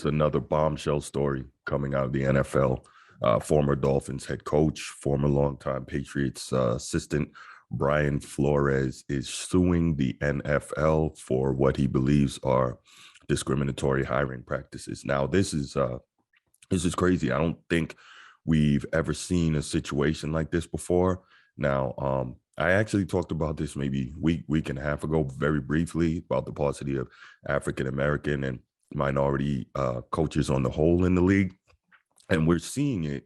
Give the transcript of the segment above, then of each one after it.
There's another bombshell story coming out of the NFL. Former Dolphins head coach, former longtime Patriots assistant Brian Flores is suing the NFL for what he believes are discriminatory hiring practices. Now, this is crazy. I don't think we've ever seen a situation like this before. Now, I actually talked about this maybe week and a half ago, very briefly, about the paucity of African American and minority coaches on the whole in the league, and we're seeing it.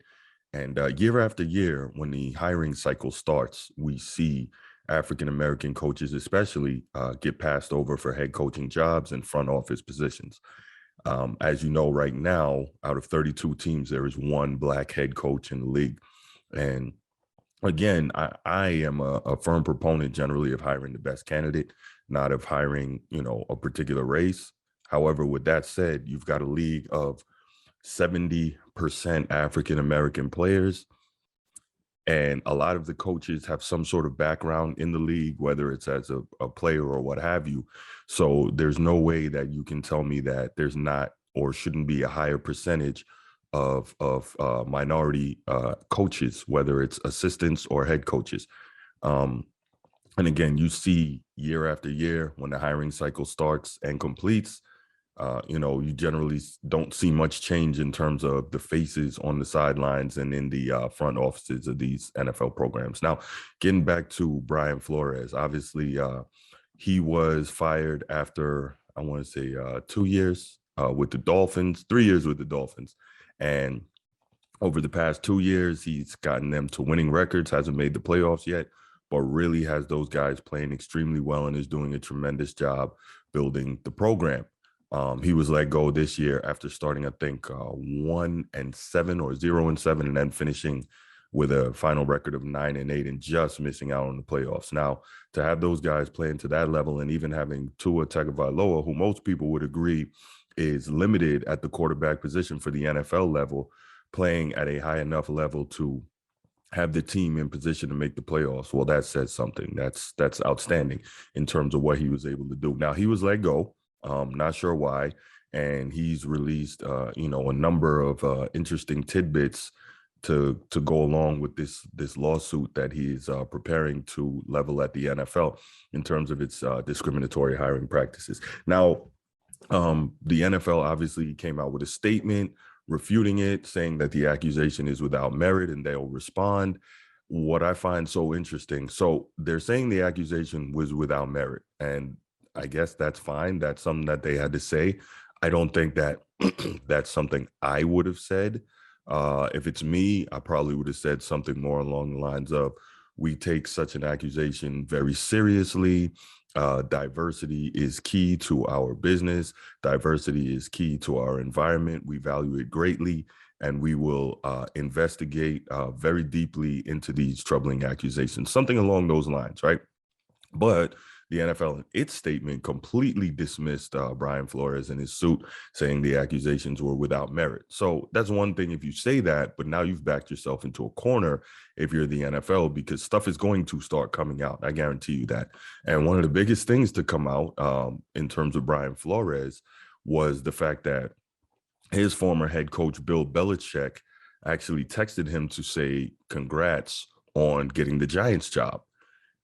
And year after year, when the hiring cycle starts, we see African American coaches, especially, get passed over for head coaching jobs and front office positions. As you know, right now, out of 32 teams, there is one black head coach in the league. And again, I am a firm proponent generally of hiring the best candidate, not of hiring, a particular race. However, with that said, you've got a league of 70% African American players, and a lot of the coaches have some sort of background in the league, whether it's as a player or what have you. So there's no way that you can tell me that there's not or shouldn't be a higher percentage of minority coaches, whether it's assistants or head coaches. Um, and again, you see year after year when the hiring cycle starts and completes, you generally don't see much change in terms of the faces on the sidelines and in the front offices of these NFL programs. Now, getting back to Brian Flores, obviously he was fired after, I want to say, 2 years with the Dolphins, 3 years with the Dolphins. And over the past 2 years, he's gotten them to winning records, hasn't made the playoffs yet, but really has those guys playing extremely well and is doing a tremendous job building the program. He was let go this year after starting, I think, 1-7 or 0-7, and then finishing with a final record of 9-8 and just missing out on the playoffs. Now, to have those guys playing to that level, and even having Tua Tagovailoa, who most people would agree is limited at the quarterback position for the NFL level, playing at a high enough level to have the team in position to make the playoffs, well, that says something. That's outstanding in terms of what he was able to do. Now, he was let go. Not sure why. And he's released, a number of interesting tidbits to go along with this lawsuit that he's preparing to level at the NFL in terms of its discriminatory hiring practices. Now, the NFL obviously came out with a statement refuting it, saying that the accusation is without merit and they'll respond. What I find so interesting, so they're saying the accusation was without merit, and I guess that's fine. That's something that they had to say. I don't think that that's something I would have said. If it's me, I probably would have said something more along the lines of, we take such an accusation very seriously. Diversity is key to our business. Diversity is key to our environment. We value it greatly, and we will investigate very deeply into these troubling accusations, something along those lines, right? But the NFL, in its statement, completely dismissed Brian Flores and his suit, saying the accusations were without merit. So that's one thing if you say that, but now you've backed yourself into a corner if you're the NFL, because stuff is going to start coming out. I guarantee you that. And one of the biggest things to come out in terms of Brian Flores was the fact that his former head coach, Bill Belichick, actually texted him to say congrats on getting the Giants job.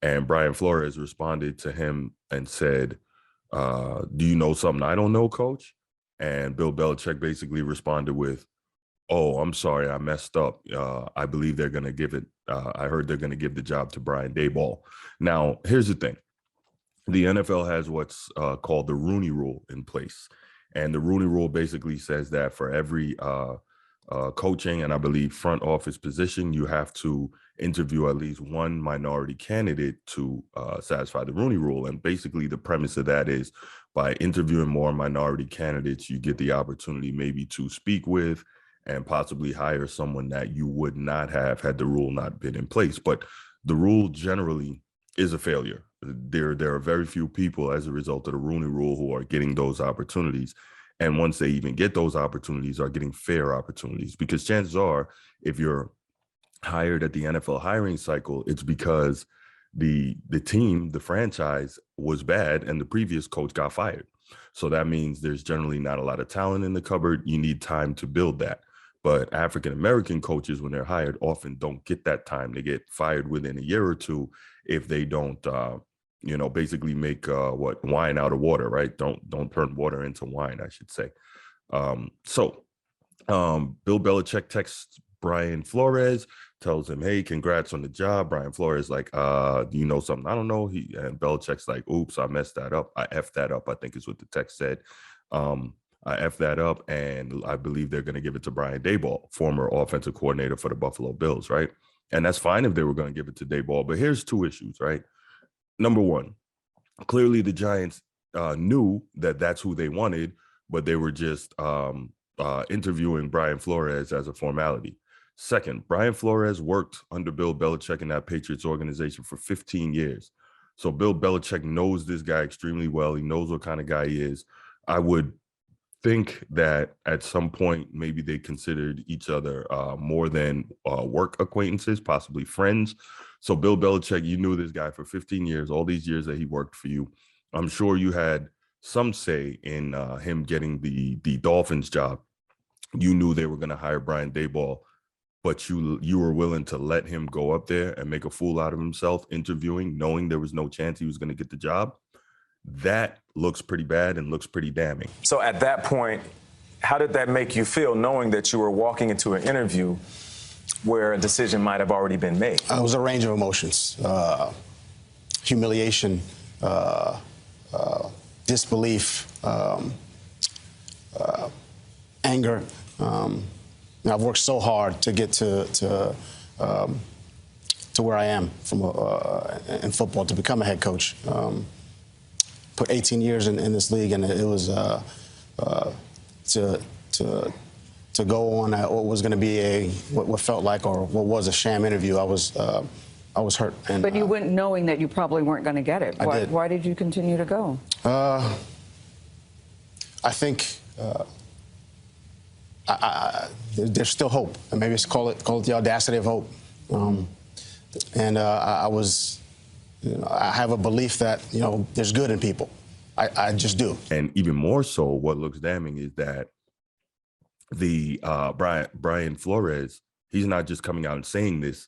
And Brian Flores responded to him and said, do you know something I don't know, coach? And Bill Belichick basically responded with, oh, I'm sorry, I messed up. I believe they're going to give it. I heard they're going to give the job to Brian Daboll. Now, here's the thing. The NFL has what's called the Rooney Rule in place. And the Rooney Rule basically says that for every coaching and I believe front office position, you have to interview at least one minority candidate to satisfy the Rooney Rule. And basically the premise of that is by interviewing more minority candidates, you get the opportunity maybe to speak with and possibly hire someone that you would not have had the rule not been in place. But the rule generally is a failure. There are very few people as a result of the Rooney Rule who are getting those opportunities. And once they even get those opportunities, are getting fair opportunities, because chances are, if you're hired at the NFL hiring cycle, it's because the team, the franchise was bad and the previous coach got fired. So that means there's generally not a lot of talent in the cupboard. You need time to build that. But African-American coaches, when they're hired, often don't get that time. They get fired within a year or two if they don't, basically make wine out of water, right? Don't turn water into wine, I should say. Bill Belichick texts Brian Flores, tells him, "Hey, congrats on the job." Brian Flores like, "Do you know something I don't know?" And Belichick's like, "Oops, I messed that up. I effed that up," I think is what the text said. I effed that up, and I believe they're going to give it to Brian Daboll, former offensive coordinator for the Buffalo Bills, right? And that's fine if they were going to give it to Daboll, but here's two issues, right? Number one, clearly the Giants knew that that's who they wanted, but they were just interviewing Brian Flores as a formality. Second, Brian Flores worked under Bill Belichick in that Patriots organization for 15 years. So Bill Belichick knows this guy extremely well. He knows what kind of guy he is. I would think that at some point, maybe they considered each other more than work acquaintances, possibly friends. So Bill Belichick, you knew this guy for 15 years, all these years that he worked for you. I'm sure you had some say in him getting the Dolphins job. You knew they were going to hire Brian Daboll, but you were willing to let him go up there and make a fool out of himself interviewing, knowing there was no chance he was going to get the job. That looks pretty bad and looks pretty damning. So at that point, how did that make you feel, knowing that you were walking into an interview where a decision might have already been made? It was a range of emotions, humiliation, disbelief, anger. I've worked so hard to get to where I am in football, to become a head coach. Put 18 years in this league, and it was to go on what was going to be what felt like, or what was a sham interview. I was hurt. And, but you went knowing that you probably weren't going to get it. Why did you continue to go? I think there's still hope, and maybe it's call it the audacity of hope. I have a belief that, there's good in people. I just do. And even more so, what looks damning is that the Brian Flores, he's not just coming out and saying this.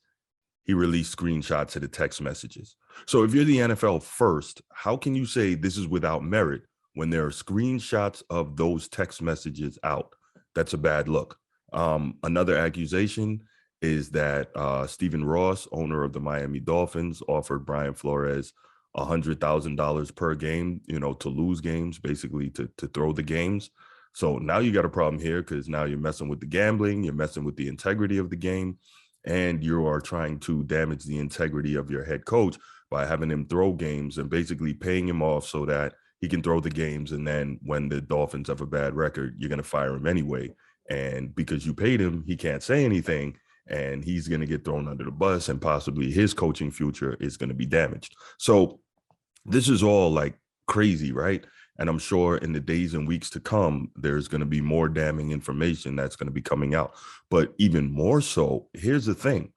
He released screenshots of the text messages. So if you're the NFL first, how can you say this is without merit when there are screenshots of those text messages out? That's a bad look. Another accusation is that Stephen Ross, owner of the Miami Dolphins, offered Brian Flores $100,000 per game, to lose games, basically to throw the games. So now you got a problem here, because now you're messing with the gambling, you're messing with the integrity of the game, and you are trying to damage the integrity of your head coach by having him throw games and basically paying him off so that he can throw the games. And then when the Dolphins have a bad record, you're going to fire him anyway. And because you paid him, he can't say anything, and he's going to get thrown under the bus, and possibly his coaching future is going to be damaged. So this is all like crazy, right? And I'm sure in the days and weeks to come, there's going to be more damning information that's going to be coming out. But even more so, here's the thing.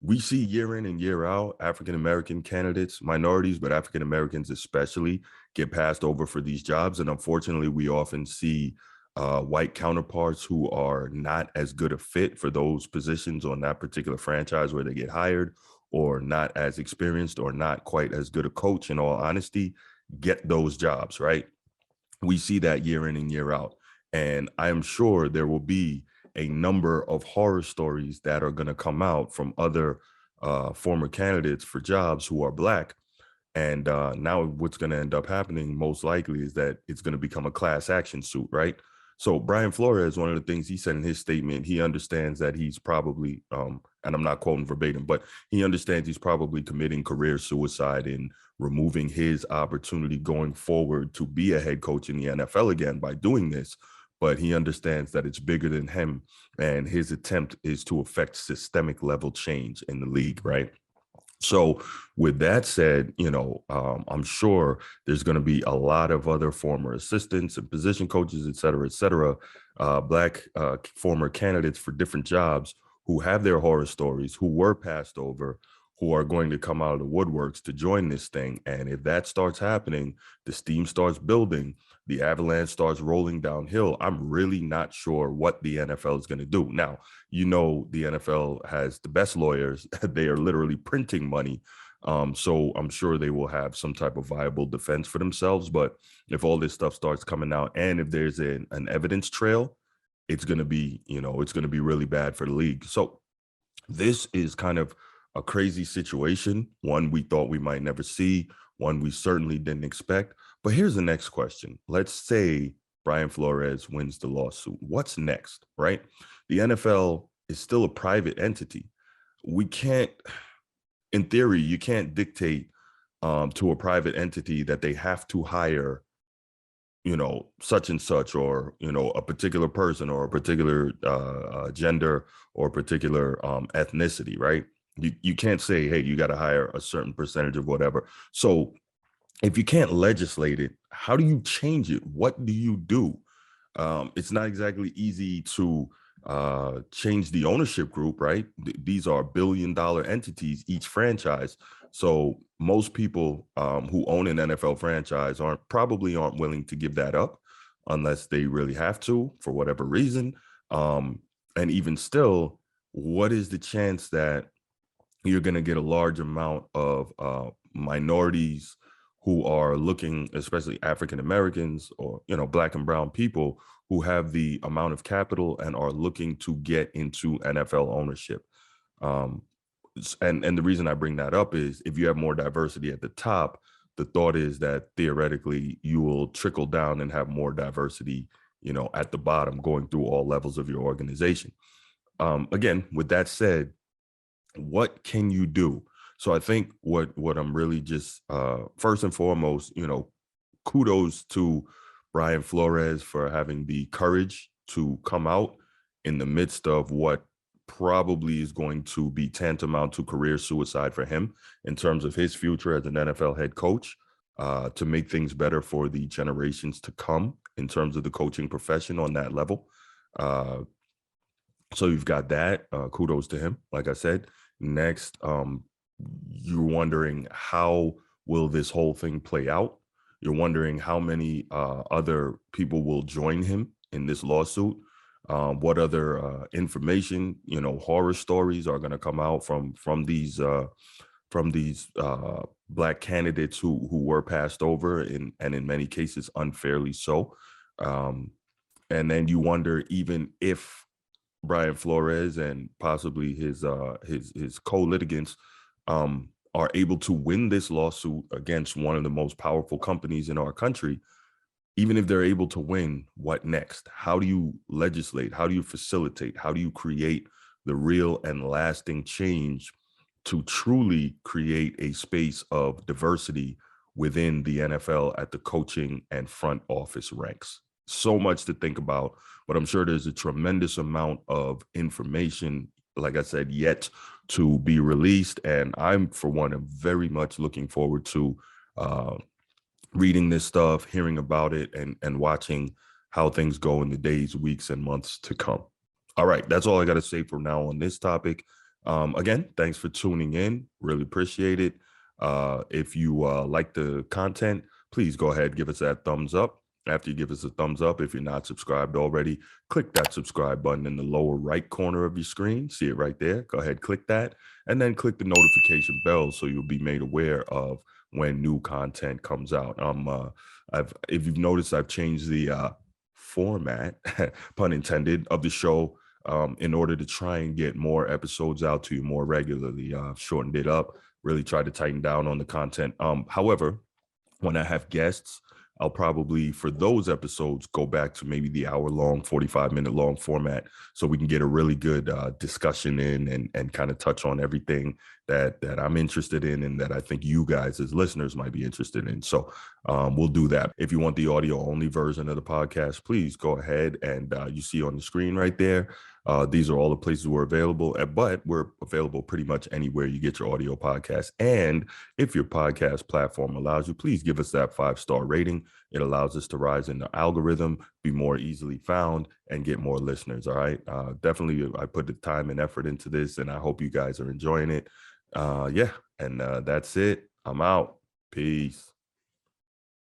We see year in and year out, African-American candidates, minorities, but African-Americans especially, get passed over for these jobs. And unfortunately, we often see white counterparts who are not as good a fit for those positions on that particular franchise where they get hired, or not as experienced, or not quite as good a coach, in all honesty, get those jobs, right? We see that year in and year out. And I am sure there will be a number of horror stories that are going to come out from other former candidates for jobs who are Black. And now what's going to end up happening most likely is that it's going to become a class action suit, right? So Brian Flores, one of the things he said in his statement, he understands that he's probably, and I'm not quoting verbatim, but he understands he's probably committing career suicide in removing his opportunity going forward to be a head coach in the NFL again by doing this. But he understands that it's bigger than him, and his attempt is to affect systemic level change in the league, right? So with that said, I'm sure there's going to be a lot of other former assistants and position coaches, et cetera, Black former candidates for different jobs who have their horror stories, who were passed over, who are going to come out of the woodworks to join this thing. And if that starts happening, the steam starts building, the avalanche starts rolling downhill, I'm really not sure what the NFL is going to do. Now, the NFL has the best lawyers. They are literally printing money. So I'm sure they will have some type of viable defense for themselves. But if all this stuff starts coming out, and if there's an evidence trail, it's going to be, it's going to be really bad for the league. So this is kind of a crazy situation, one we thought we might never see, one we certainly didn't expect. But here's the next question. Let's say Brian Flores wins the lawsuit. What's next, right? The NFL is still a private entity. We can't, in theory, you can't dictate to a private entity that they have to hire such and such, or, a particular person, or a particular gender, or a particular ethnicity, right? You can't say, hey, you got to hire a certain percentage of whatever. So if you can't legislate it, how do you change it? What do you do? It's not exactly easy to change the ownership group, right? These are billion-dollar entities, each franchise. So most people who own an NFL franchise probably aren't willing to give that up unless they really have to for whatever reason. And even still, what is the chance that you're going to get a large amount of minorities who are looking, especially African Americans or, Black and brown people who have the amount of capital and are looking to get into NFL ownership? And the reason I bring that up is if you have more diversity at the top, the thought is that theoretically you will trickle down and have more diversity, at the bottom, going through all levels of your organization. Again, with that said, what can you do? So I think what I'm really just first and foremost, kudos to Brian Flores for having the courage to come out in the midst of what probably is going to be tantamount to career suicide for him in terms of his future as an NFL head coach, to make things better for the generations to come in terms of the coaching profession on that level. So you've got that. Kudos to him. Like I said, next, you're wondering how will this whole thing play out? You're wondering how many other people will join him in this lawsuit. What other information, horror stories are going to come out from these Black candidates who were passed over, and in many cases unfairly so. And then you wonder, even if Brian Flores and possibly his co-litigants are able to win this lawsuit against one of the most powerful companies in our country, even if they're able to win, what next? How do you legislate? How do you facilitate? How do you create the real and lasting change to truly create a space of diversity within the NFL at the coaching and front office ranks? So much to think about, but I'm sure there's a tremendous amount of information, like I said, yet to be released. And I'm, for one, am very much looking forward to reading this stuff, hearing about it, and watching how things go in the days, weeks, and months to come. All right, that's all I got to say for now on this topic. Again, thanks for tuning in. Really appreciate it. If you like the content, please go ahead, give us that thumbs up. After you give us a thumbs up, if you're not subscribed already, click that subscribe button in the lower right corner of your screen. See it right there. Go ahead, click that, and then click the notification bell so you'll be made aware of when new content comes out. If you've noticed, I've changed the format, pun intended, of the show in order to try and get more episodes out to you more regularly. I've shortened it up, really tried to tighten down on the content. However, when I have guests, I'll probably, for those episodes, go back to maybe the hour-long, 45-minute-long format so we can get a really good discussion in and kind of touch on everything that I'm interested in and that I think you guys as listeners might be interested in. So we'll do that. If you want the audio-only version of the podcast, please go ahead, and you see on the screen right there, these are all the places we're available, but we're available pretty much anywhere you get your audio podcast. And if your podcast platform allows you, please give us that 5-star rating. It allows us to rise in the algorithm, be more easily found, and get more listeners. All right. Definitely, I put the time and effort into this, and I hope you guys are enjoying it. Yeah, and that's it. I'm out. Peace.